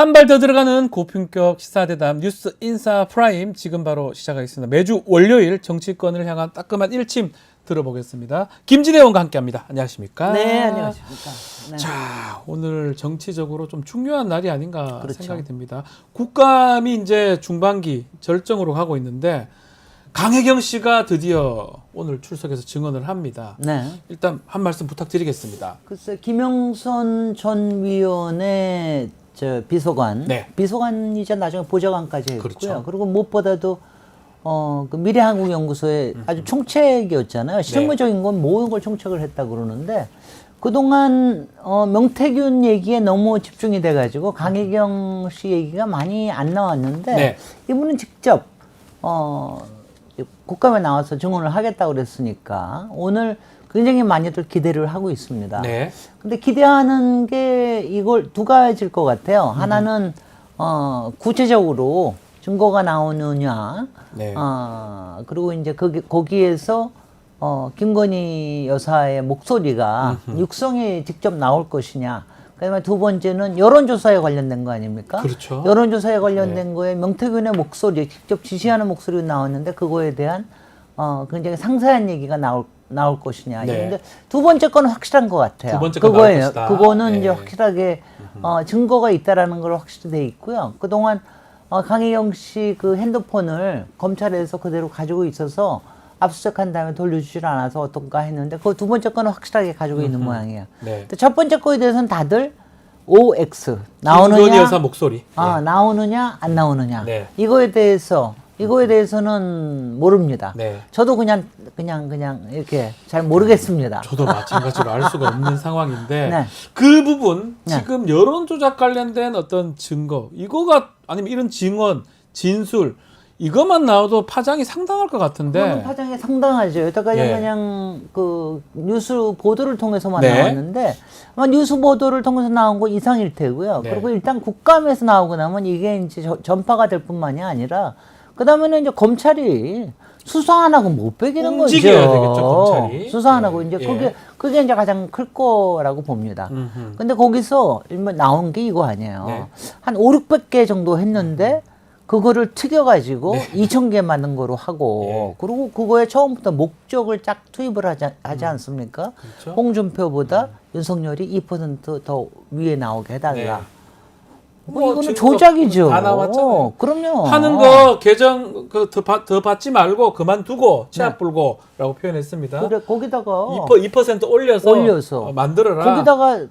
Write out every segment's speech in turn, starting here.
한 발 더 들어가는 고품격 시사대담 뉴스 인사 프라임 지금 바로 시작하겠습니다. 매주 월요일 정치권을 향한 따끔한 일침 들어보겠습니다. 김진애 의원과 함께합니다. 안녕하십니까? 네, 안녕하십니까. 네. 자, 오늘 정치적으로 좀 중요한 날이 아닌가 그렇죠. 생각이 듭니다. 국감이 이제 중반기 절정으로 가고 있는데 강혜경 씨가 드디어 오늘 출석해서 증언을 합니다. 네. 일단 한 말씀 부탁드리겠습니다. 글쎄 김영선 전 위원의 비서관, 네. 비서관이자 나중에 보좌관까지 했고요. 그렇죠. 그리고 무엇보다도 그 미래한국연구소의 아주 총책이었잖아요. 실무적인 건 모든 걸 총책을 했다 그러는데 그동안 명태균 얘기에 너무 집중이 돼가지고 강혜경 씨 얘기가 많이 안 나왔는데 네. 이분은 직접 국감에 나와서 증언을 하겠다고 그랬으니까 오늘 굉장히 많이들 기대를 하고 있습니다. 네. 근데 기대하는 게 이걸 두 가지일 것 같아요. 하나는 구체적으로 증거가 나오느냐, 네. 그리고 이제 거기에서 김건희 여사의 목소리가 육성에 직접 나올 것이냐. 그다음에 두 번째는 여론조사에 관련된 거 아닙니까? 그렇죠. 여론조사에 관련된 거에 명태균의 목소리, 직접 지시하는 목소리가 나왔는데 그거에 대한 굉장히 상세한 얘기가 나올 것이냐. 네. 근데 두 번째 거는 확실한 것 같아요. 두 번째 거 나올 그거예요. 것이다. 그거는 네. 이제 확실하게 증거가 있다라는 걸 확실히 돼 있고요. 그동안 강혜경 씨 그 핸드폰을 검찰에서 그대로 가지고 있어서 압수수색한 다음에 돌려주질 않아서 어떤가 했는데 그 두 번째 거는 확실하게 가지고 있는 모양이에요. 네. 근데 첫 번째 거에 대해서는 다들 OX 김건희 나오느냐, 여사 목소리. 나오느냐 안 나오느냐 네. 이거에 대해서는 모릅니다. 네. 저도 그냥 이렇게 잘 모르겠습니다. 저도 마찬가지로 알 수가 없는 상황인데 네. 그 부분 네. 지금 여론 조작 관련된 어떤 증거 이거가 아니면 이런 증언 진술 이것만 나와도 파장이 상당할 것 같은데 그거는 파장이 상당하죠. 여태까지 예. 그냥 그 뉴스 보도를 통해서만 네. 나왔는데 아마 뉴스 보도를 통해서 나온 거 이상일 테고요. 네. 그리고 일단 국감에서 나오고 나면 이게 이제 전파가 될 뿐만이 아니라 그 다음에는 이제 검찰이 수사 안 하고 못 빼기는 거죠. 움직여야 되겠죠, 검찰이. 수사 안 하고 예. 이제 예. 그게 이제 가장 클 거라고 봅니다. 근데 거기서 일반 나온 게 이거 아니에요. 네. 한 5, 600개 정도 했는데 그거를 튀겨가지고 2,000개 만든 거로 하고 네. 그리고 그거에 처음부터 목적을 쫙 투입을 하지 않습니까? 그렇죠. 홍준표보다 윤석열이 2%더 위에 나오게 해달라. 네. 뭐 이거는 증거 조작이죠. 다 나왔잖아요. 그럼요. 하는 거 계정 더 받지 말고 그만두고 치아 불고라고 표현했습니다. 그래 거기다가 2% 올려서 만들어라. 거기다가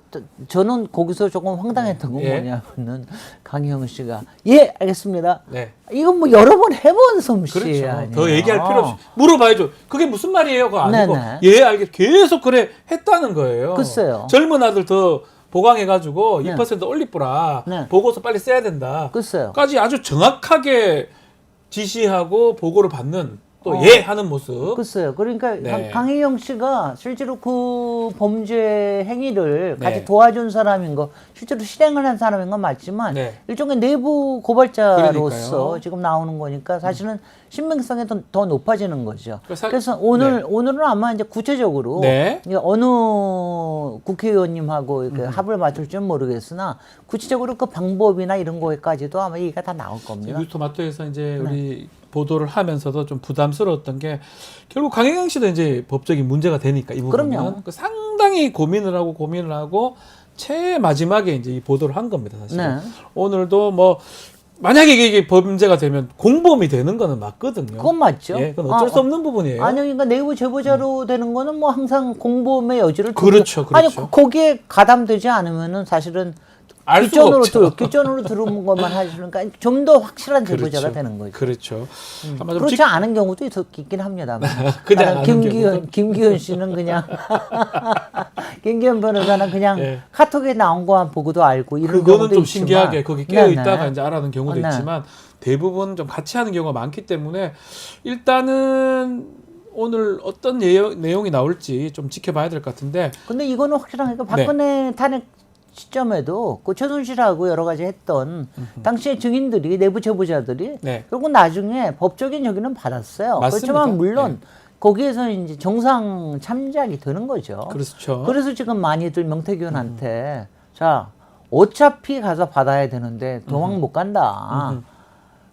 저는 거기서 조금 황당했던 건 예. 뭐냐면은 강희영 씨가 예 알겠습니다. 네. 이건 뭐 여러 번 해본 솜씨 그렇죠. 아니에요. 더 얘기할 필요 없이 물어봐야죠. 그게 무슨 말이에요? 그거 아니고 네네. 예 알겠 계속 그래 했다는 거예요. 글쎄요. 젊은 아들 더 보강해가지고 네. 2% 올리뿌라 네. 보고서 빨리 써야 된다. 글쎄요. 까지 아주 정확하게 지시하고 보고를 받는 또 예 하는 모습. 글쎄요. 그러니까 네. 강혜영 씨가 실제로 그 범죄 행위를 네. 같이 도와준 사람인 거, 실제로 실행을 한 사람인 건 맞지만 네. 일종의 내부 고발자로서 그러니까요. 지금 나오는 거니까 사실은 신빙성이 더 높아지는 거죠. 그래서 그래서 오늘은 아마 이제 구체적으로 네. 이게 어느 국회의원님하고 이렇게 합을 맞출지는 모르겠으나 구체적으로 그 방법이나 이런 거에까지도 아마 얘기가 다 나올 겁니다. 뉴스토마토에서 이제 네. 우리 보도를 하면서도 좀 부담스러웠던 게 결국 강혜경 씨도 이제 법적인 문제가 되니까 이 부분은 그럼요. 상당히 고민을 하고 최 마지막에 이제 이 보도를 한 겁니다. 사실 네. 오늘도 뭐 만약에 이게 범죄가 되면 공범이 되는 거는 맞거든요. 그건 맞죠. 예, 그건 어쩔 수 없는 부분이에요. 아니, 그러니까 내부 제보자로 되는 거는 뭐 항상 공범의 여지를 두고. 그렇죠, 그렇죠. 아니, 거기에 가담되지 않으면은 사실은 알 수가 없죠. 뒷전으로 들어온 것만 하시니까 좀 더 확실한 제보자가 그렇죠. 되는 거죠. 그렇죠. 아마 좀 그렇지 않은 경우도 있긴 합니다. 그냥 아는 김기현 씨는 그냥 김기현 변호사는 그냥 예. 카톡에 나온 거만 보고도 알고 이런 그거는 경우도 좀 있지만. 신기하게 거기 깨어 네네. 있다가 이제 알아는 경우도 네. 있지만 대부분 좀 같이 하는 경우가 많기 때문에 일단은 오늘 어떤 내용이 나올지 좀 지켜봐야 될 것 같은데. 근데 이거는 확실한 게 박근혜 탄핵 시점에도 그 최순실하고 여러 가지 했던 당시의 증인들이 내부 제보자들이 네. 결국 나중에 법적인 여기는 받았어요. 맞습니다. 그렇지만 물론 네. 거기에서 이제 정상 참작이 되는 거죠. 그렇죠. 그래서 지금 많이들 명태균한테 자 어차피 가서 받아야 되는데 도망 못 간다.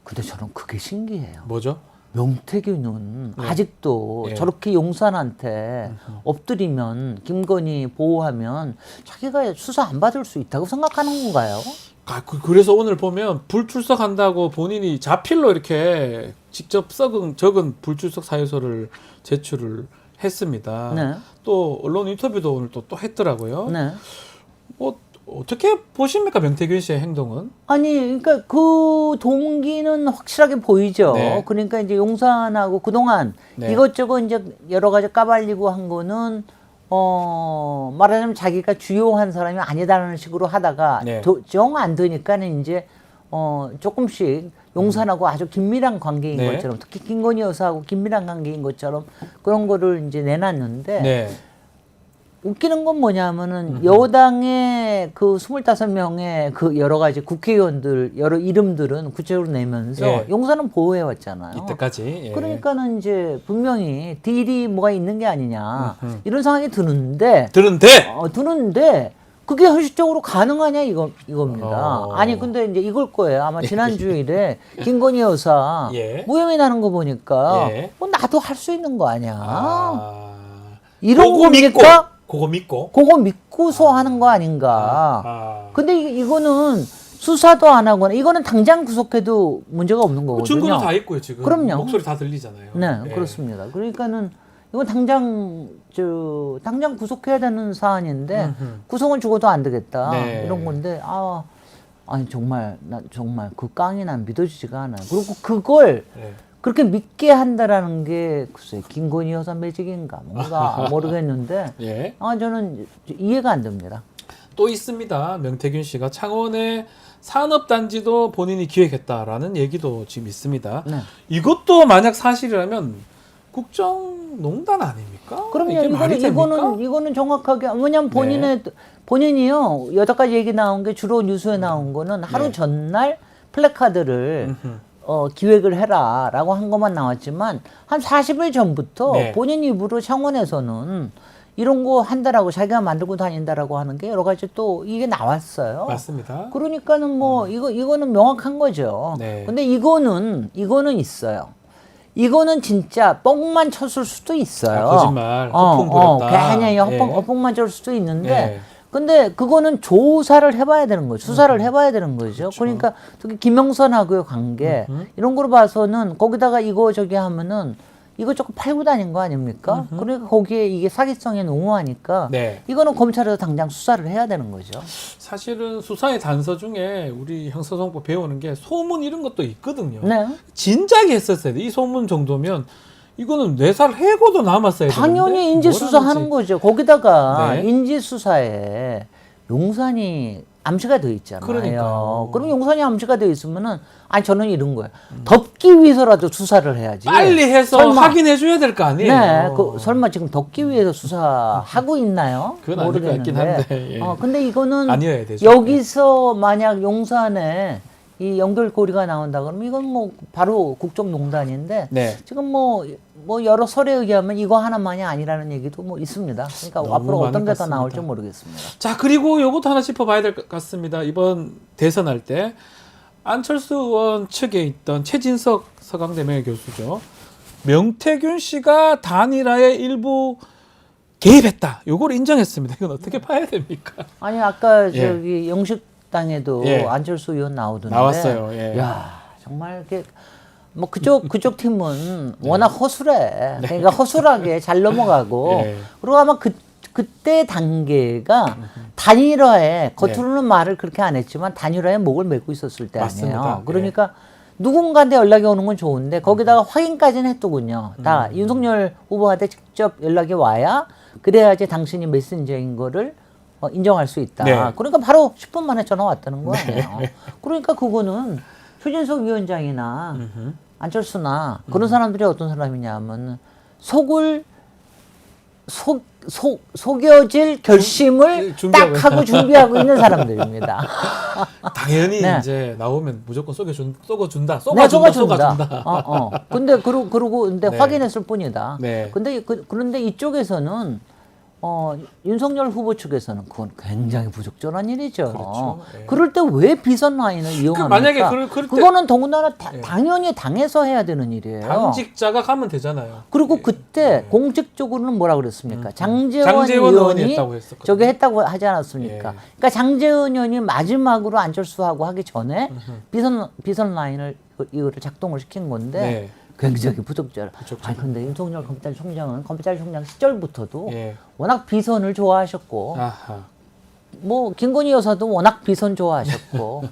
근데 저는 그게 신기해요. 뭐죠? 명태균은 네. 아직도 예. 저렇게 용산한테 엎드리면 김건희 보호하면 자기가 수사 안 받을 수 있다고 생각하는 건가요? 그래서 오늘 보면 불출석한다고 본인이 자필로 이렇게 직접 적은 불출석 사유서를 제출을 했습니다. 네. 또 언론 인터뷰도 오늘 또 했더라고요. 네. 뭐 어떻게 보십니까, 명태균 씨의 행동은? 아니, 그러니까 그 동기는 확실하게 보이죠. 네. 그러니까 이제 용산하고 그동안 네. 이것저것 이제 여러 가지 까발리고 한 거는 말하자면 자기가 주요한 사람이 아니다라는 식으로 하다가 네. 정 안 되니까는 이제 조금씩 용산하고 아주 긴밀한 관계인 네. 것처럼 특히 김건희 여사하고 긴밀한 관계인 것처럼 그런 거를 이제 내놨는데 네. 웃기는 건 뭐냐면은 여당의 그 25명의 그 여러 가지 국회의원들 여러 이름들은 구체적으로 내면서 예. 용산은 보호해 왔잖아요. 이때까지. 예. 그러니까는 이제 분명히 딜이 뭐가 있는 게 아니냐 이런 생각이 드는데 드는데 그게 현실적으로 가능하냐 이겁니다. 어. 아니 근데 이제 이걸 거예요. 아마 지난 주일에 김건희 여사 예. 무혐의 나는 거 보니까 예. 뭐 나도 할 수 있는 거 아니야. 아. 이런 그거 믿고, 겁니까? 그거 믿고. 그거 믿고서 하는 거 아닌가. 아. 근데 이거는 수사도 안 하거나 이거는 당장 구속해도 문제가 없는 거거든요. 증거도 다 있고요, 지금. 그럼요. 목소리 다 들리잖아요. 네, 예. 그렇습니다. 그러니까는 이건 당장 구속해야 되는 사안인데 구속은 죽어도 안 되겠다. 네. 이런 건데 아니 정말 그 깡이 난 믿어지지가 않아요. 그리고 그걸 네. 그렇게 믿게 한다라는 게 글쎄 김건희 여사 매직인가 뭔가 모르겠는데 예. 저는 이해가 안 됩니다. 또 있습니다. 명태균 씨가 창원의 산업단지도 본인이 기획했다라는 얘기도 지금 있습니다. 네. 이것도 만약 사실이라면 국정농단 아닙니까? 그럼요. 이게 말이 됩니까? 이거는 정확하게 왜냐면 본인이요 여러 가지 얘기 나온 게 주로 뉴스에 나온 거는 하루 네. 전날 플래카드를 기획을 해라라고 한 것만 나왔지만 한 40일 전부터 네. 본인 입으로 창원에서는 이런 거 한다라고 자기가 만들고 다닌다라고 하는 게 여러 가지 또 이게 나왔어요. 맞습니다. 그러니까는 뭐 이거는 명확한 거죠. 네. 근데 이거는 있어요. 이거는 진짜 뻥만 쳤을 수도 있어요. 거짓말, 허풍 부렸다. 괜히 예. 허풍만 쳤을 수도 있는데 예. 근데 그거는 조사를 해봐야 되는 거죠. 수사를 해봐야 되는 거죠. 그렇죠. 그러니까 특히 김영선하고의 관계 이런 거로 봐서는 거기다가 이거 저기 하면은 이거 조금 팔고 다닌 거 아닙니까? 그러니까 거기에 이게 사기성이 농후하니까 네. 이거는 검찰에서 당장 수사를 해야 되는 거죠. 사실은 수사의 단서 중에 우리 형사소송법 배우는 게 소문 이런 것도 있거든요. 네. 진작에 했었어야 돼. 이 소문 정도면 이거는 뇌살 해고도 남았어야 되는데. 당연히 인지 수사하는 거지. 거죠. 거기다가 네. 인지 수사에 용산이 암시가 돼 있잖아요. 그러니까요. 그럼 용산이 암시가 돼 있으면은 저는 이런 거예요. 덮기 위해서라도 수사를 해야지. 빨리 해서 설마. 확인해 줘야 될 거 아니에요. 네, 설마 지금 덮기 위해서 수사하고 있나요? 그건 아닐 것 같긴 한데, 예. 근데 이거는 아니어야 되죠. 여기서 만약 용산에 이 연결고리가 나온다 그러면 이건 뭐 바로 국정농단인데 네. 지금 뭐 여러 설에 의하면 이거 하나만이 아니라는 얘기도 뭐 있습니다. 그러니까 너무 앞으로 어떤 많을 게 것 더 같습니다. 나올지 모르겠습니다. 자, 그리고 요것도 하나 짚어봐야 될 것 같습니다. 이번 대선할 때 안철수 의원 측에 있던 최진석 서강대 명예교수죠. 명태균 씨가 단일화에 일부 개입했다. 요걸 인정했습니다. 이건 어떻게 봐야 됩니까? 아니 아까 예. 저기 영식당에도 예. 안철수 의원 나오던데 나왔어요. 예. 야 정말 이렇게 뭐 그쪽 팀은 워낙 허술해. 그러니까 허술하게 잘 넘어가고 예. 그리고 아마 그때 단계가 단일화에 겉으로는 말을 그렇게 안 했지만 단일화에 목을 메고 있었을 때 맞습니다. 아니에요. 그러니까 누군가한테 연락이 오는 건 좋은데 거기다가 확인까지는 했더군요. 다 윤석열 후보한테 직접 연락이 와야 그래야지 당신이 메신저인 거를 인정할 수 있다. 네. 그러니까 바로 10분 만에 전화 왔다는 거 아니에요. 그러니까 그거는 표진석 위원장이나 안철수나 그런 사람들이 어떤 사람이냐 하면 속여질 결심을 준비하고 딱 하고 준비하고 있는 사람들입니다. 당연히 네. 이제 나오면 무조건 쏘아준다. 네, 쏘아준다. 근데 그러고 네. 확인했을 뿐이다. 네. 그런데 이쪽에서는 윤석열 후보 측에서는 그건 굉장히 부적절한 일이죠. 그렇죠. 예. 그럴 때 왜 비선 라인을 이용합니까? 만약에 그럴 때- 그거는 더군다나 예. 당연히 당에서 해야 되는 일이에요. 당직자가 가면 되잖아요. 그리고 그때 공식적으로는 뭐라 그랬습니까? 장제원 장제원 의원이 의원이 했다고 했었거든요. 저게 했다고 하지 않았습니까? 예. 그러니까 장제원 의원이 마지막으로 안철수하고 하기 전에 비선 라인을 이거를 작동을 시킨 건데 네. 굉장히 부적절. 부적절해. 아니 근데 윤석열 검찰총장은 검찰총장 시절부터도 예. 워낙 비선을 좋아하셨고 아하. 뭐 김건희 여사도 워낙 비선 좋아하셨고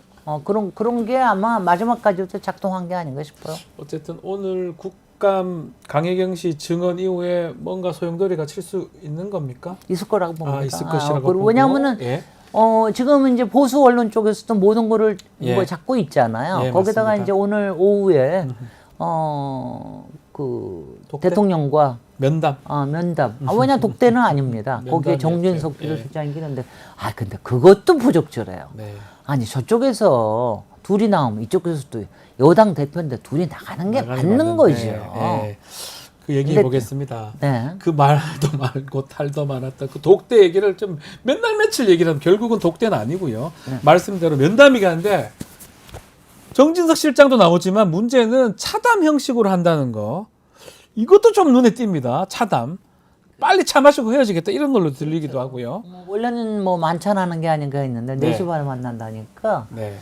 그런 게 아마 마지막까지도 작동한 게 아닌가 싶어요. 어쨌든 오늘 국감 강혜경 씨 증언 이후에 뭔가 소용돌이가 칠 수 있는 겁니까? 있을 거라고 봅니다. 있을 것이라고 그리고 보고. 왜냐하면은 예. 지금 이제 보수 언론 쪽에서도 모든 거를 예. 뭐 잡고 있잖아요. 예, 거기다가 맞습니다. 이제 오늘 오후에 독대? 대통령과 면담. 면담. 왜냐 독대는 아닙니다. 거기에 면담이었죠. 정진석 예. 비서실장이 있는데 근데 그것도 부적절해요. 네. 아니 저쪽에서 둘이 나오면 이쪽에서도 여당 대표인데 둘이 나가는 게 나가지 맞는 않는데, 거죠. 예. 그 얘기해 근데- 보겠습니다. 네. 그 말도 말고 탈도 많았다. 그 독대 얘기를 좀 맨날 며칠 얘기를 하면 결국은 독대는 아니고요. 네. 말씀대로 면담이긴 한데 정진석 실장도 나오지만 문제는 차담 형식으로 한다는 거. 이것도 좀 눈에 띕니다. 차담. 빨리 차 마시고 헤어지겠다 이런 걸로 들리기도 하고요. 원래는 뭐 만찬하는 게 아닌가 했는데 네. 4시 반에 만난다니까. 네.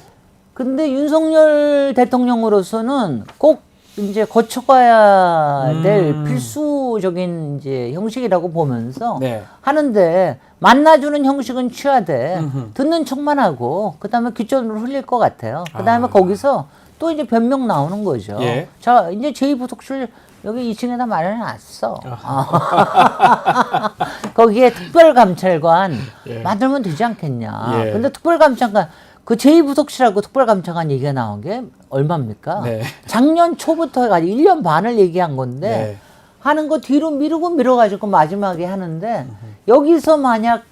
근데 윤석열 대통령으로서는 꼭 이제 거쳐가야 될 필수적인 이제 형식이라고 보면서 네. 하는데 만나주는 형식은 취하되 음흠. 듣는 척만 하고 그다음에 귓전으로 흘릴 것 같아요. 그다음에 아. 거기서 또 이제 변명 나오는 거죠. 예. 자 이제 제2부속실 여기 2층에다 마련해놨어. 거기에 특별감찰관 예. 만들면 되지 않겠냐. 예. 근데 특별감찰관 그 제2부속실하고 특별감찰관 얘기가 나온 게 얼마입니까? 네. 작년 초부터 해가지고 1년 반을 얘기한 건데 네. 하는 거 뒤로 미루고 밀어가지고 마지막에 하는데 여기서 만약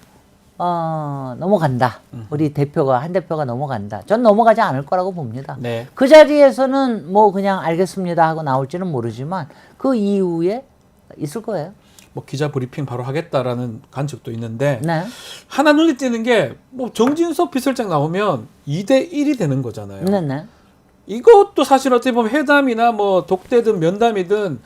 넘어간다. 우리 대표가 한 대표가 넘어간다. 전 넘어가지 않을 거라고 봅니다. 네. 그 자리에서는 뭐 그냥 알겠습니다 하고 나올지는 모르지만 그 이후에 있을 거예요. 뭐 기자 브리핑 바로 하겠다라는 관측도 있는데 네. 하나 눈에 띄는 게 뭐 정진석 비서실장 나오면 2대 1이 되는 거잖아요. 네네. 이것도 사실 어떻게 보면 회담이나 뭐 독대든 면담이든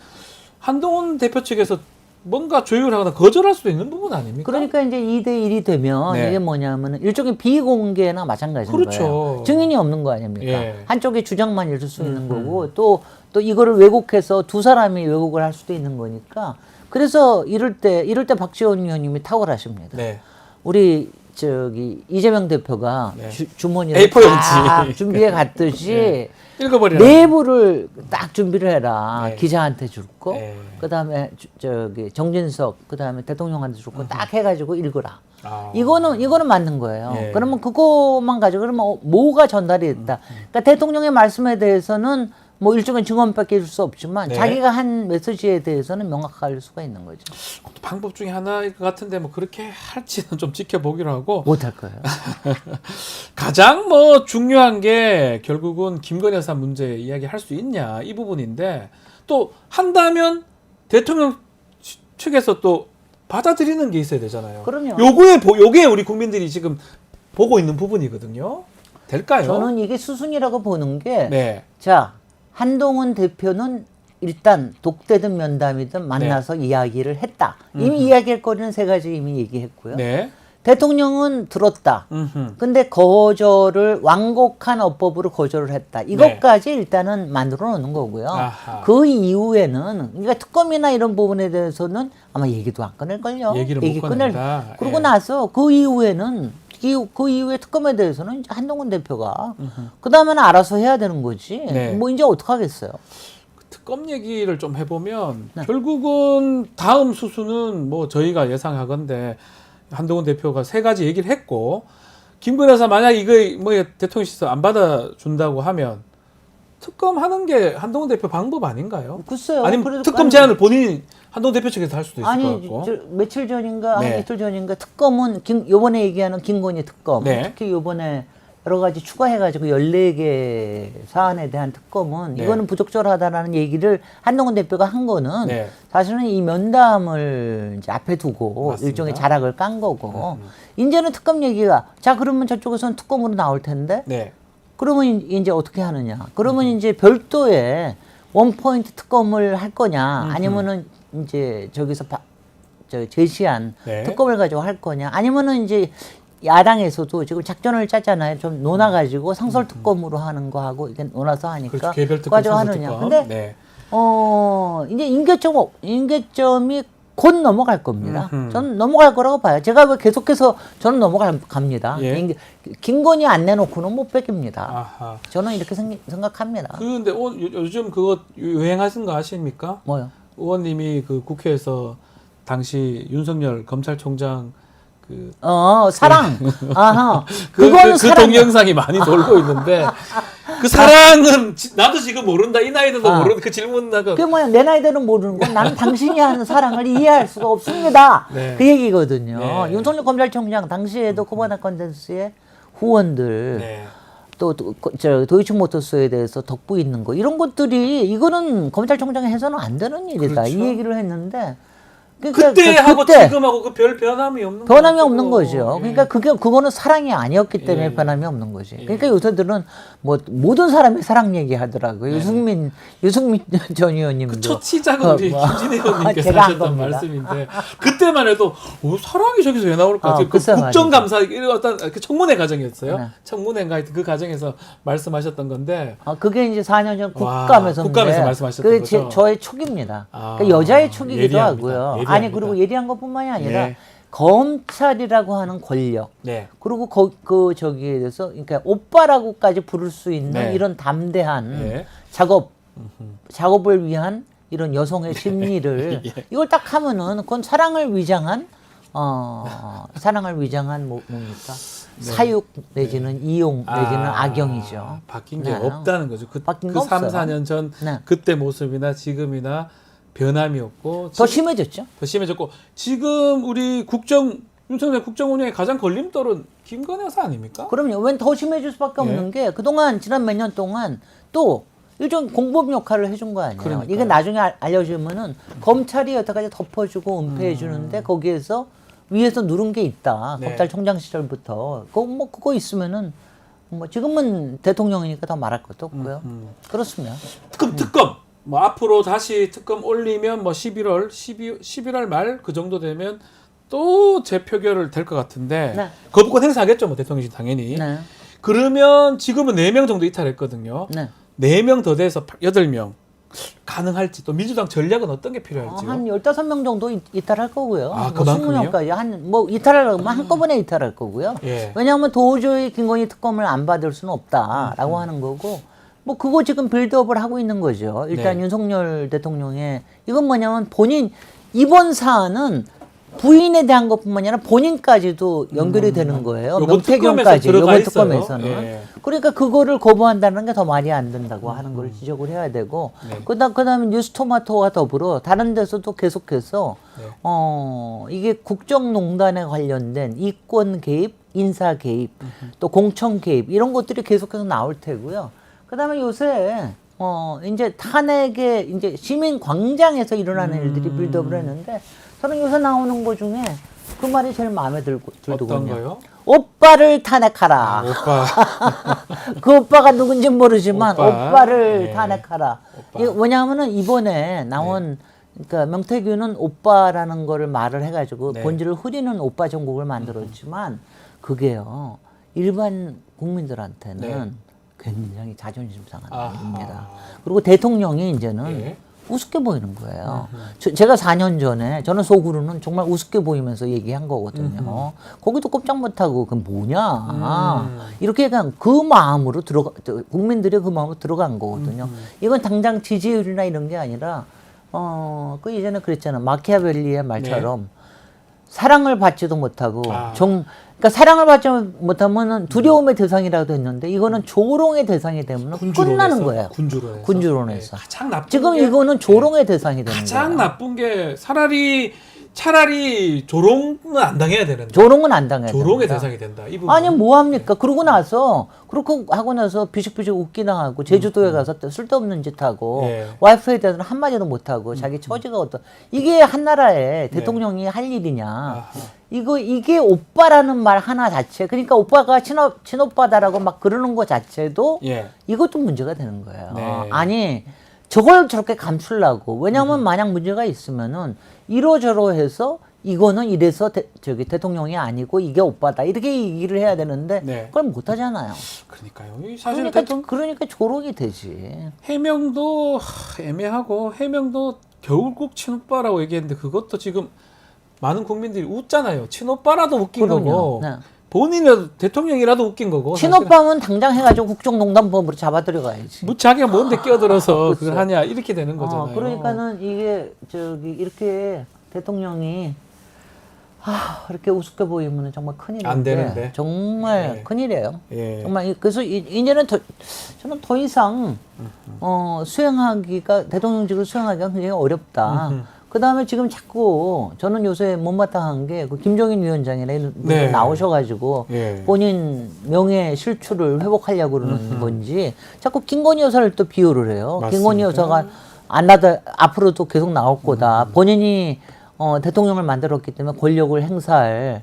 한동훈 대표 측에서 뭔가 조율하거나 거절할 수도 있는 부분 아닙니까? 그러니까 이제 2대 1이 되면 네. 이게 뭐냐면 일종의 비공개나 마찬가지인 그렇죠. 거예요. 증인이 없는 거 아닙니까? 예. 한쪽의 주장만 있을 수 있는 거고 또 이거를 왜곡해서 두 사람이 왜곡을 할 수도 있는 거니까 그래서 이럴 때 박지원 의원님이 탁월하십니다. 네. 우리 이재명 대표가 네. 주머니를 A4 딱 용지. 준비해 갔듯이 네. 읽어버리라. 내부를 딱 준비를 해라. 네. 기자한테 줄 거. 네. 그다음에 정진석 그다음에 대통령한테 줄 거 딱 해가지고 읽으라. 아. 이거는 맞는 거예요. 예. 그러면 그거만 가지고 그러면 뭐가 전달이 됐다. 그러니까 대통령의 말씀에 대해서는 뭐 일종의 증언밖에 줄 수 없지만 네. 자기가 한 메시지에 대해서는 명확할 수가 있는 거죠. 방법 중에 하나일 것 같은데 뭐 그렇게 할지는 좀 지켜보기로 하고 못할 거예요. 가장 뭐 중요한 게 결국은 김건희 여사 문제 이야기할 수 있냐 이 부분인데 또 한다면 대통령 측에서 또 받아들이는 게 있어야 되잖아요. 그럼요. 요게 우리 국민들이 지금 보고 있는 부분이거든요. 될까요? 저는 이게 수순이라고 보는 게 네. 자, 한동훈 대표는 일단 독대든 면담이든 만나서 이야기를 했다. 이미 이야기할 거리는 3가지 이미 얘기했고요. 네. 대통령은 들었다. 음흠. 근데 거절을 완곡한 어법으로 거절을 했다. 이것까지 일단은 만들어 놓는 거고요. 아하. 그 이후에는 그러니까 특검이나 이런 부분에 대해서는 아마 얘기도 안 꺼낼걸요. 얘기를 못 꺼낸다. 그러고 예. 나서 그 이후에는 그 이후에 특검에 대해서는 이제 한동훈 대표가 그 다음에는 알아서 해야 되는 거지. 네. 뭐 이제 어떡 하겠어요. 특검 얘기를 좀 해보면 네. 결국은 다음 수순은 뭐 저희가 예상하건대 한동훈 대표가 3가지 얘기를 했고 김건희 여사 만약 이거 뭐 대통령실에서 안 받아준다고 하면 특검 하는 게 한동훈 대표 방법 아닌가요? 글쎄요. 아니면 그래도 특검 제안을 본인이 한동훈 대표 측에서 할 수도 있을 것 아니 같고. 며칠 전인가 네. 한 이틀 전인가 특검은 요번에 얘기하는 김건희 특검 네. 특히 요번에 여러 가지 추가해가지고 14개 사안에 대한 특검은 네. 이거는 부적절하다라는 얘기를 한동훈 대표가 한 거는 네. 사실은 이 면담을 이제 앞에 두고 맞습니다. 일종의 자락을 깐 거고 이제는 특검 얘기가 자 그러면 저쪽에서는 특검으로 나올 텐데 네. 그러면 이제 어떻게 하느냐 그러면 이제 별도의 원포인트 특검을 할 거냐 아니면은 이제 저기서 제시한 네. 특검을 가지고 할 거냐 아니면은 이제 야당에서도 지금 작전을 짰잖아요. 좀 논아가지고 상설 특검으로 하는 거 하고 이게 논아서 하니까 그렇죠. 개별 특검, 가지고 상설 하느냐. 특검. 근데 네. 이제 임계점이 곧 넘어갈 겁니다. 음흠. 저는 넘어갈 거라고 봐요. 제가 왜 계속해서 저는 넘어갑니다. 예. 김건희 안 내놓고는 못 뺏깁니다. 아하. 저는 이렇게 생각합니다. 근데 요즘 그거 유행하신 거 아십니까? 뭐요? 의원님이 그 국회에서 당시 윤석열 검찰총장 그 사랑. 아하. 그 그거는 사랑. 동영상이 많이 돌고 있는데 그 사랑은 나도 지금 모른다 이 나이들도 모르는 그 질문 나가 그게 뭐야 내 나이대는 모르는 건 나는 당신이 하는 사랑을 이해할 수가 없습니다. 네. 그 얘기거든요. 네. 윤석열 검찰총장 당시에도 코바나 컨텐츠의 후원들 네. 또 도이치모터스에 대해서 덕부 있는 거 이런 것들이 이거는 검찰총장이 해서는 안 되는 일이다. 그렇죠. 이 얘기를 했는데 그러니까 그때하고 그때 지금하고 그 별 변함이 없는 변함이 것 없는 같고. 거죠. 예. 그러니까 그거는 사랑이 아니었기 때문에 예. 변함이 없는 거지. 그러니까 요새들은 뭐 모든 사람이 사랑 얘기하더라고요. 유승민 전 의원님도 그 첫 시작은 우리 김진애 의원님께서 제가 한 하셨던 겁니다. 말씀인데 그때만 해도 사랑이 저기서 왜 나올까? 그 글쎄 국정감사 이런 어떤 그 청문회 과정이었어요. 네. 청문회인가 하여튼 그 과정에서 말씀하셨던 건데 그게 이제 4년 전 와, 국감에서 국감에서 말씀하셨던 그게 거죠? 저의 촉입니다. 아, 그러니까 여자의 촉이기도 예리합니다. 하고요. 예리합니다. 아니 그리고 예리한 것뿐만이 아니라 예. 검찰이라고 하는 권력 네. 그리고 저기에 대해서 그러니까 오빠라고까지 부를 수 있는 네. 이런 담대한 네. 작업을 위한 이런 여성의 심리를 예. 이걸 딱 하면은 그건 사랑을 위장한 뭡니까? 네. 사육 내지는 이용 내지는 악영이죠. 바뀐 게 네. 없다는 거죠. 바뀐 그 거 3, 없어요. 4년 전 네. 그때 모습이나 지금이나 변함이 없고 더 심해졌죠. 더 심해졌고 지금 우리 윤석열 국정 운영의 가장 걸림돌은 김건희 여사 아닙니까? 그럼요. 웬 더 심해질 수밖에 예. 없는 게 그동안 지난 몇 년 동안 또 일종 공범 역할을 해준 거 아니에요. 그러니까요. 이게 나중에 알려주면은 검찰이 여태까지 덮어주고 은폐해 주는데 거기에서 위에서 누른 게 있다. 네. 검찰총장 시절부터 그거 있으면은 뭐 지금은 대통령이니까 더 말할 것도 없고요. 그렇습니다. 특검 뭐 앞으로 다시 특검 올리면 뭐 11월 말 그 정도 되면 또 재표결을 될 것 같은데 네. 거부권 행사하겠죠, 뭐 대통령이 당연히. 네. 그러면 지금은 4명 정도 이탈했거든요. 네. 4명 더 돼서 8명 가능할지 또 민주당 전략은 어떤 게 필요할지요? 한 15명 정도 이탈할 거고요. 아, 뭐 그만큼이요? 20명까지 이탈하려면 한꺼번에 이탈할 거고요. 예. 왜냐하면 도저히 김건희 특검을 안 받을 수는 없다라고 하는 거고 뭐 그거 지금 빌드업을 하고 있는 거죠. 일단 네. 윤석열 대통령의 이건 뭐냐면 본인 이번 사안은 부인에 대한 것뿐만 아니라 본인까지도 연결이 되는 거예요. 요번 명태균까지 특검에서 들어가 이번 특검에서는. 있어요. 예. 그러니까 그거를 거부한다는 게 더 말이 안 된다고 하는 걸 지적을 해야 되고 네. 그다음에 뉴스토마토와 더불어 다른 데서도 계속해서 네. 이게 국정농단에 관련된 이권 개입, 인사 개입, 또 공천 개입 이런 것들이 계속해서 나올 테고요. 그다음에 요새 이제 탄핵에 이제 시민 광장에서 일어나는 일들이 빌드업을 했는데 저는 요새 나오는 거 중에 그 말이 제일 마음에 들더군요. 어떤 거요? 오빠를 탄핵하라. 오빠. 그 오빠가 누군지 모르지만 오빠. 오빠를 네. 탄핵하라. 오빠. 왜냐하면은 이번에 나온 그러니까 명태균은 오빠라는 거를 말을 해가지고 네. 본질을 흐리는 오빠 정국을 만들었지만 그게요 일반 국민들한테는 네. 굉장히 자존심 상한 아하. 일입니다. 그리고 대통령이 이제는 예. 우습게 보이는 거예요. 제가 4년 전에 저는 속으로는 정말 우습게 보이면서 얘기한 거거든요. 거기도 꼼짝 못하고 그 뭐냐 이렇게 그냥 그 마음으로 국민들이 그 마음으로 들어간 거거든요. 이건 당장 지지율이나 이런 게 아니라 그 이전에 그랬잖아 마키아벨리의 말처럼 사랑을 받지도 못하고 그러니까 사랑을 받지 못하면 두려움의 대상이라도 했는데 이거는 조롱의 대상이 되면 끝나는 거예요. 군주론에서. 해서. 가장 나쁜 지금 게 이거는 조롱의 대상이 되는 거예요. 가장 나쁜 게 차라리 차라리 조롱은 안 당해야 되는데 조롱은 안 당해야 조롱의 됩니다. 대상이 된다. 이 부분. 아니 뭐 합니까? 그러고 나서 그렇게 하고 나서 비식비식 웃기나 하고 제주도에 가서 또 쓸데없는 짓 하고 예. 와이프에 대해서는 한마디도 못 하고 자기 처지가 어떤 이게 한 나라에 대통령이 할 일이냐? 아하. 이게 오빠라는 말 하나 자체 그러니까 오빠가 친오빠다라고 막 그러는 거 자체도 예. 이것도 문제가 되는 거예요. 네. 아니 저걸 저렇게 감추려고 왜냐하면 만약 문제가 있으면은 이러저러 해서 이거는 이래서 대통령이 아니고 이게 오빠다 이렇게 얘기를 해야 되는데 네. 그걸 못 하잖아요. 그러니까요. 이 사실 그러니까 조롱이 되지. 해명도 애매하고 해명도 결국 친오빠라고 얘기했는데 그것도 지금 많은 국민들이 웃잖아요. 친오빠라도 웃긴 그럼요. 거고 네. 본인이라도 대통령이라도 웃긴 거고 친오빠면 당장 해가지고 국정농단법으로 잡아들여가야지. 뭐 자기가 뭔데 끼어들어서 그렇죠. 그걸 하냐 이렇게 되는 거잖아요. 그러니까는 이게 이렇게 대통령이 이렇게 우습게 보이면 정말 큰일인데 안 되는데. 정말 예. 큰일이에요. 예. 정말 그래서 이제는 저는 더 이상 수행하기가 대통령직을 수행하기가 굉장히 어렵다. 그 다음에 지금 자꾸 저는 요새 못마땅한 게 그 김종인 위원장이나 네. 나오셔가지고 예. 본인 명예 실추를 회복하려고 그러는 건지 자꾸 김건희 여사를 또 비호를 해요. 맞습니다. 김건희 여사가 안 나다 앞으로도 계속 나올 거다. 본인이 대통령을 만들었기 때문에 권력을 행사할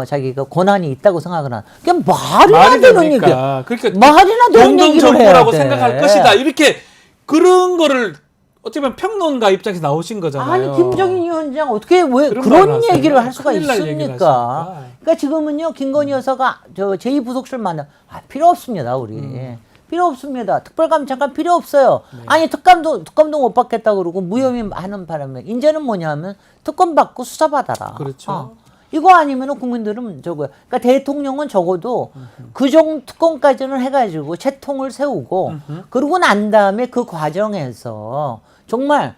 자기가 권한이 있다고 생각을 하는. 그냥 말이 안 되는 얘기야. 그러니까 말이나 되는 얘기를 해야 정부라고 돼. 생각할 것이다. 이렇게 그런 거를 어떻게 보면 평론가 입장에서 나오신 거잖아요. 아니 김정인 위원장 어떻게 왜 그런 그런 말을 얘기를 하세요? 할 수가 큰일 날 얘기를 있습니까? 하시니까. 그러니까 지금은요 김건희 여사가 저 제2부속실 만나 필요 없습니다 우리 필요 없습니다. 특별감찰관 필요 없어요. 네. 아니 특감도 못 받겠다 그러고 무혐의 하는 바람에 이제는 뭐냐면 특검 받고 수사 받아라. 그렇죠. 이거 아니면은 국민들은 저거. 그러니까 대통령은 적어도 그 정도 특검까지는 해가지고 채통을 세우고 그러고 난 다음에 그 과정에서 정말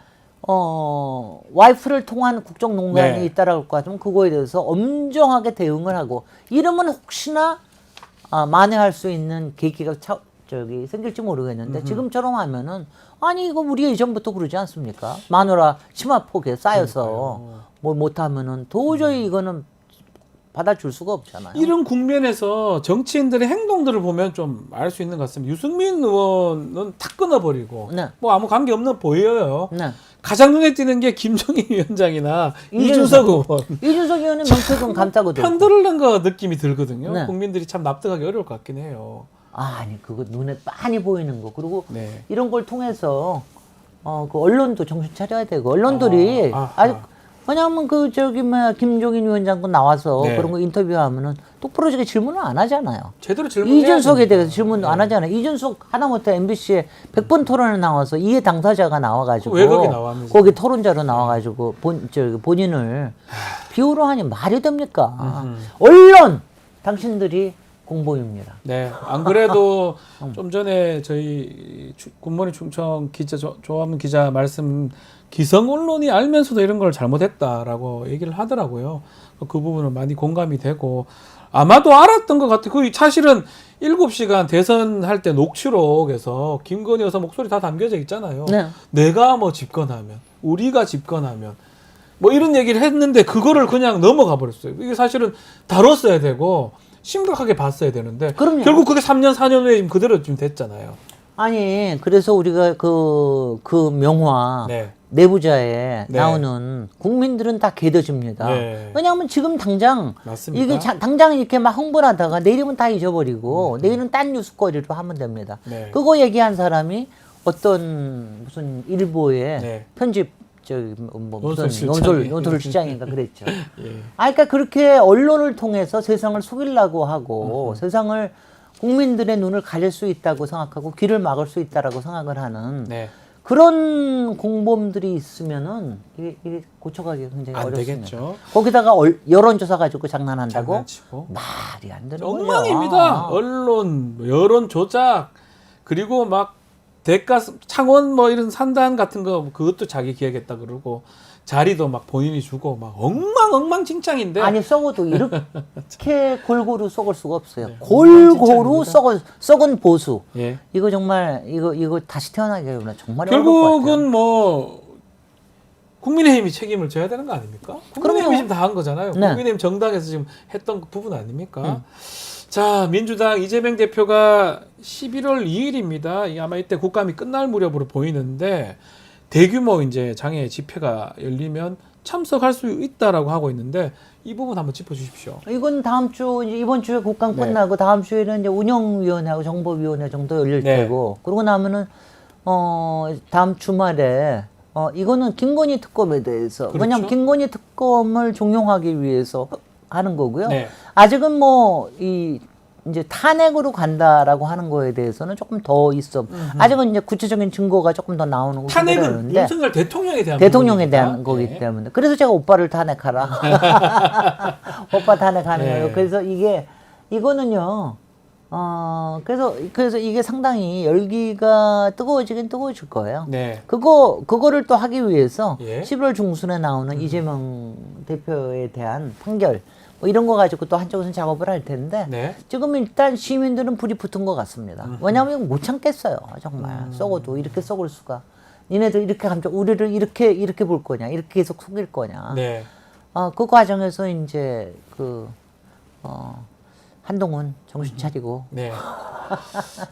와이프를 통한 국정농단이 네. 있다라고 하면 그거에 대해서 엄정하게 대응을 하고 이러면 혹시나 만회할 수 있는 계기가 생길지 모르겠는데 지금처럼 하면은 아니 이거 우리 예전부터 그러지 않습니까? 마누라 치마 폭에 쌓여서 뭘 못하면은 도저히 이거는 받아줄 수가 없잖아요. 이런 국면에서 정치인들의 행동들을 보면 좀 알 수 있는 것 같습니다. 유승민 의원은 탁 끊어버리고 네. 뭐 아무 관계 없는 보여요. 네. 가장 눈에 띄는 게 김종인 위원장이나 이준석 의원. 이준석 의원은 명태균 감싸고 들고. 편들는 거 느낌이 들거든요. 네. 국민들이 참 납득하기 어려울 것 같긴 해요. 아니 그거 눈에 빤히 보이는 거 그리고 네. 이런 걸 통해서 그 언론도 정신 차려야 되고 언론들이 아하. 아주 왜냐하면 김종인 위원장도 나와서 네. 그런 거 인터뷰하면은 똑부러지게 질문을 안 하잖아요. 제대로 질문해야 이준석에 됩니다. 대해서 질문도 안 하잖아요. 이준석 하다못해 MBC에 100번 토론에 나와서 이해 당사자가 나와가지고 왜 거기 나왔는지. 거기 토론자로 나와가지고 본인을 비호로 하니 말이 됩니까? 언론 당신들이 공보입니다. 네, 안 그래도 좀 전에 저희 굿모닝 충청 기자 조합은 기자 말씀 기성 언론이 알면서도 이런 걸 잘못했다라고 얘기를 하더라고요. 그 부분은 많이 공감이 되고 아마도 알았던 것 같아요. 그 사실은 7시간 대선할 때 녹취록에서 김건희 여사 목소리 다 담겨져 있잖아요. 네. 내가 뭐 집권하면, 우리가 집권하면 뭐 이런 얘기를 했는데 그거를 그냥 넘어가 버렸어요. 이게 사실은 다뤘어야 되고 심각하게 봤어야 되는데 그럼요. 결국 그게 3년 4년 후에 지금 그대로 지금 됐잖아요. 아니 그래서 우리가 그 명화 네. 내부자에 네. 나오는 국민들은 다 개더집니다. 네. 왜냐하면 지금 당장 맞습니다. 이게 당장 이렇게 막 흥분을 하다가 내일은 다 잊어버리고 내일은 딴 뉴스거리로 하면 됩니다. 네. 그거 얘기한 사람이 어떤 무슨 일보의 네. 편집 무슨 논설실장이. 논설실장인가 그랬죠. 예. 그러니까 그렇게 언론을 통해서 세상을 속이려고 하고 세상을 국민들의 눈을 가릴 수 있다고 생각하고 귀를 막을 수 있다라고 생각을 하는 네. 그런 공범들이 있으면은 이게 고쳐가기 굉장히 안 어렵습니다. 되겠죠. 거기다가 여론조사 가지고 장난한다고 장난치고. 말이 안 되는 엉망입니다. 거예요. 언론, 여론 조작, 그리고 막 대가 창원 뭐 이런 산단 같은 거 그것도 자기 기획했다 그러고 자리도 막 본인이 주고 막 엉망진창인데. 아니 썩어도 이렇게 골고루 썩을 수가 없어요. 네, 골고루 엉망진창입니다. 썩은 보수. 예. 이거 정말 이거 다시 태어나기 어려운 정말 어려울 것 같아요. 결국은 뭐 국민의힘이 책임을 져야 되는 거 아닙니까? 국민의힘이 지금 다 한 거잖아요. 네. 국민의힘 정당에서 지금 했던 그 부분 아닙니까? 자, 민주당 이재명 대표가 11월 2일입니다. 아마 이때 국감이 끝날 무렵으로 보이는데 대규모 이제 장애 집회가 열리면 참석할 수 있다라고 하고 있는데 이 부분 한번 짚어주십시오. 이건 다음 주 이제 이번 주에 국감 네. 끝나고 다음 주에는 이제 운영위원회하고 정보위원회 정도 열릴 네. 테고 그러고 나면은 다음 주말에 이거는 김건희 특검에 대해서 그렇죠. 왜냐하면 김건희 특검을 종용하기 위해서 하는 거고요. 네. 아직은 뭐 이제 탄핵으로 간다라고 하는 거에 대해서는 조금 더 있어. 아직은 이제 구체적인 증거가 조금 더 나오는 거고 탄핵은 그러는데 윤석열 대통령에 대한 대통령에 부분입니다. 대한 거기 네. 때문에 그래서 제가 오빠를 탄핵하라. 오빠 탄핵하는 네. 거예요. 그래서 이거는요. 그래서 이게 상당히 열기가 뜨거워지긴 뜨거워질 거예요. 네. 그거를 또 하기 위해서 예. 11월 중순에 나오는 이재명 대표에 대한 판결 뭐 이런 거 가지고 또 한쪽에서 작업을 할 텐데 네. 지금 일단 시민들은 불이 붙은 것 같습니다. 왜냐하면 이거 못 참겠어요. 정말 썩어도 이렇게 썩을 수가. 니네들 이렇게 감정 우리를 이렇게 볼 거냐, 이렇게 계속 속일 거냐. 네. 그 과정에서 이제 한동훈 정신 차리고. 네.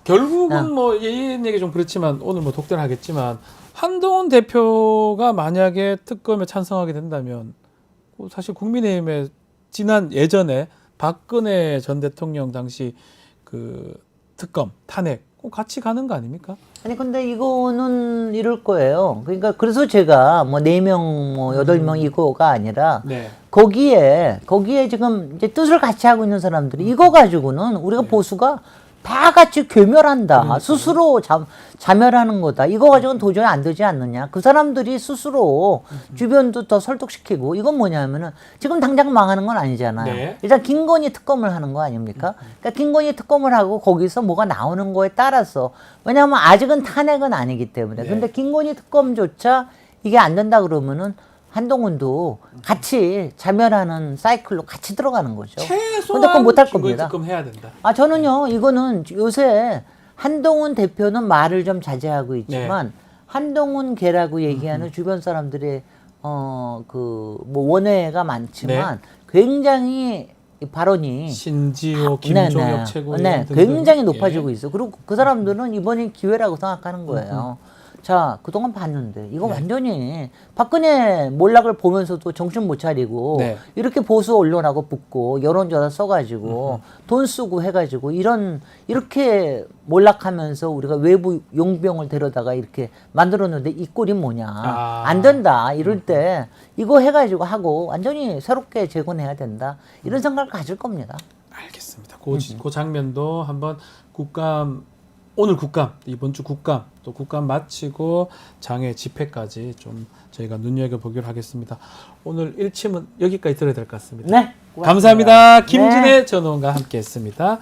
결국은 뭐 이런 얘기 좀 그렇지만 오늘 뭐 독대하겠지만 한동훈 대표가 만약에 특검에 찬성하게 된다면 사실 국민의힘의 지난 예전에 박근혜 전 대통령 당시 그 특검 탄핵 꼭 같이 가는 거 아닙니까? 아니 근데 이거는 이럴 거예요. 그러니까 그래서 제가 뭐 4명 뭐 8명 이거가 아니라 네. 거기에 지금 이제 뜻을 같이 하고 있는 사람들이 이거 가지고는 우리가 보수가 다 같이 괴멸한다. 스스로 자멸하는 거다. 이거 가지고는 도저히 안 되지 않느냐. 그 사람들이 스스로 주변도 더 설득시키고 이건 뭐냐면은 지금 당장 망하는 건 아니잖아요. 네. 일단 김건희 특검을 하는 거 아닙니까? 그러니까 김건희 특검을 하고 거기서 뭐가 나오는 거에 따라서 왜냐하면 아직은 탄핵은 아니기 때문에. 네. 근데 김건희 특검조차 이게 안 된다 그러면은 한동훈도 같이 자멸하는 사이클로 같이 들어가는 거죠. 근데 그건 최소한 못할 김건희 겁니다. 특검 해야 된다. 저는요, 이거는 요새 한동훈 대표는 말을 좀 자제하고 있지만, 한동훈 개라고 얘기하는 주변 사람들의, 뭐 원외가 많지만, 굉장히 이 발언이 신지호, 김종혁 최고위원 네, 등등. 굉장히 높아지고 예. 있어. 그리고 그 사람들은 이번이 기회라고 생각하는 거예요. 자, 그동안 봤는데 이거 완전히 박근혜 몰락을 보면서도 정신 못 차리고 네. 이렇게 보수 언론하고 붙고 여론조사 써가지고 돈 쓰고 해가지고 이렇게 몰락하면서 우리가 외부 용병을 데려다가 이렇게 만들었는데 이 꼴이 뭐냐. 안 된다. 이럴 때 이거 해가지고 하고 완전히 새롭게 재건해야 된다. 이런 생각을 가질 겁니다. 알겠습니다. 그 장면도 한번 오늘 국감, 이번 주 국감, 또 국감 마치고 장애 집회까지 좀 저희가 눈여겨보기로 하겠습니다. 오늘 일침은 여기까지 들어야 될 것 같습니다. 네. 고맙습니다. 감사합니다. 김진애 네. 전 의원과 함께 했습니다.